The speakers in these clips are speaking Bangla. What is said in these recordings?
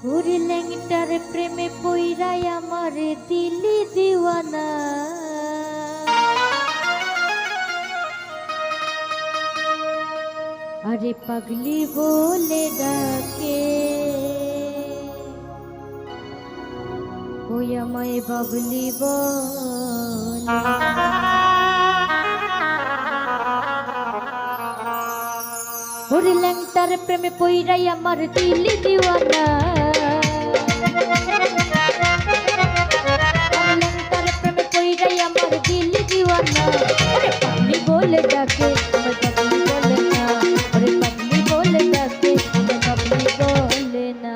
ওরে ল্যাংটার প্রেমে পইরাই আমার দিলি দিওয়ানা। আরে পাগলি বলে ডাকে, ওই আমায় বাবলি বলে। ওরে ল্যাংটার প্রেমে পইরাই আমার দিলি দিওয়ানা। ল্যাংটার প্রেমে পইরাই আমার দিলি দিওয়ানা। ওরে পাগলি বলে ডাকে, আমার বাবলি বলে না। ওরে পাগলি বলে ডাকে, আমার বাবলি বলে না।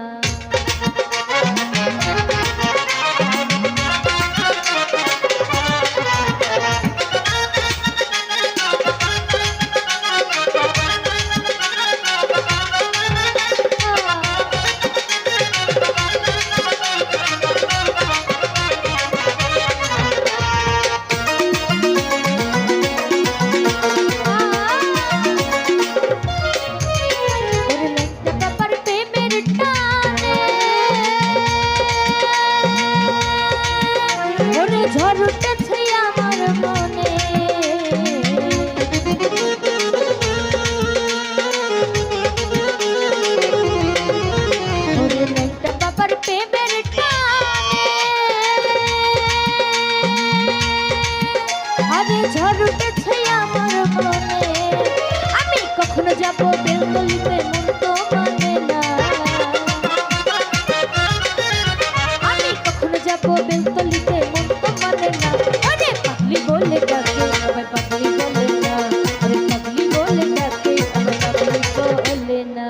ঝড় উঠেছে আমার মনে, ওরে ল্যাংটা বাবার প্রেমের টানে। আরে ঝড় উঠেছে আমার মনে, আমি কখনো যাবো বেলতলিতে, মন তো মানে না। আমি কখনো যাবো বেলতলিতে, মন তো মানে না। ওরে পাগলি বলে ডাকে, আমার পাগলি বলে না। ওরে পাগলি বলে ডাকে, আমার পাগলি বলে না।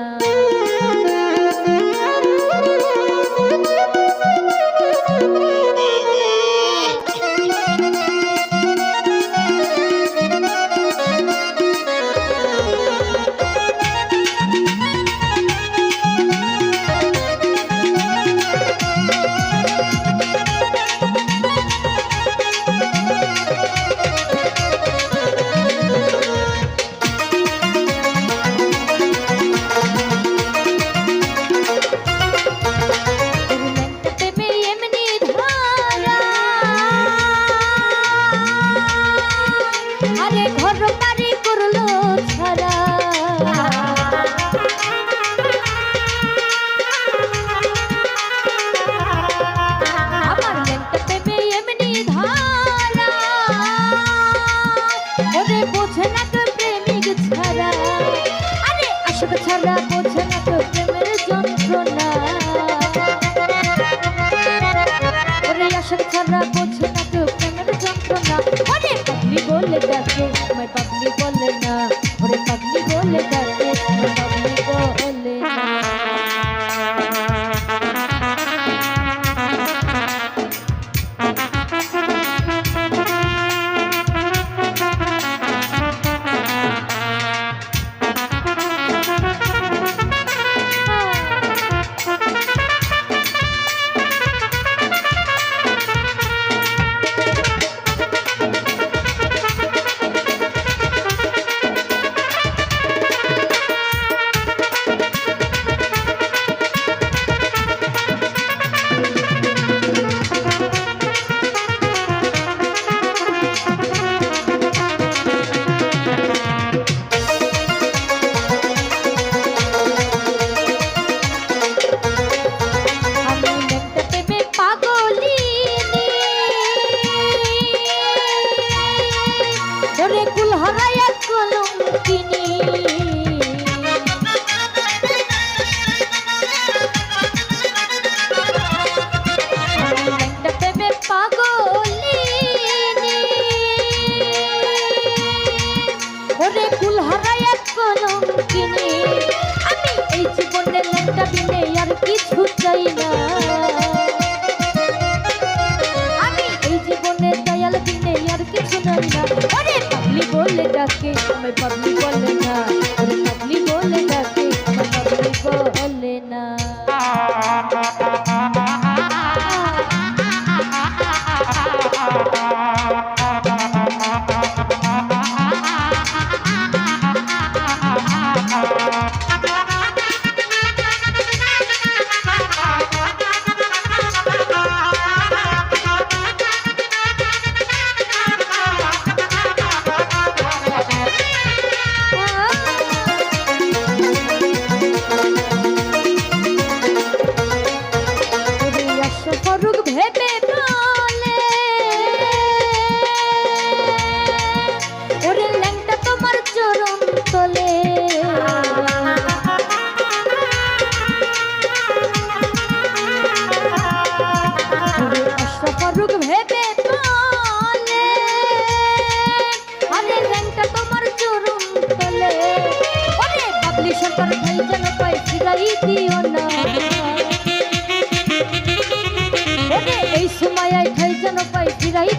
ছাড়া বোঝে না তো প্রেমের যন্ত্রণা। ওরে আশা ছাড়া বোঝে না তো প্রেমের যন্ত্রণা। ওরে পাগলি বলে ডাকে, আমার পাগলি বলে না। ওরে পাগলি বলে ডাকে, আমার পাগলি বলে না। ওরে কুল হারায়া কলঙ্কিনী, আমি এই জীবনে ল্যাংটা বিনে আর কিছু চাই না। আমি এই জীবনে দয়াল বিনে আর কিছু চাই না। ওরে পাগলি বলে ডাকে, আমার পাগলি বলে না। ওরে পাগলি বলে ডাকে, আমার পাগলি বলে না।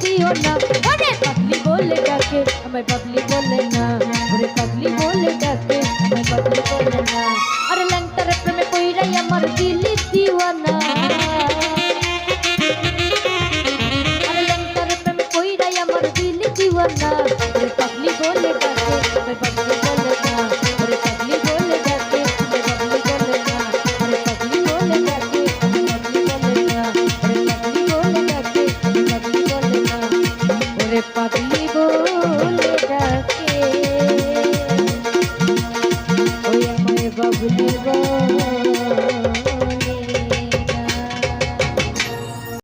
দিও না, ওরে পাগলি বলে ডাকে আমায় বাবলি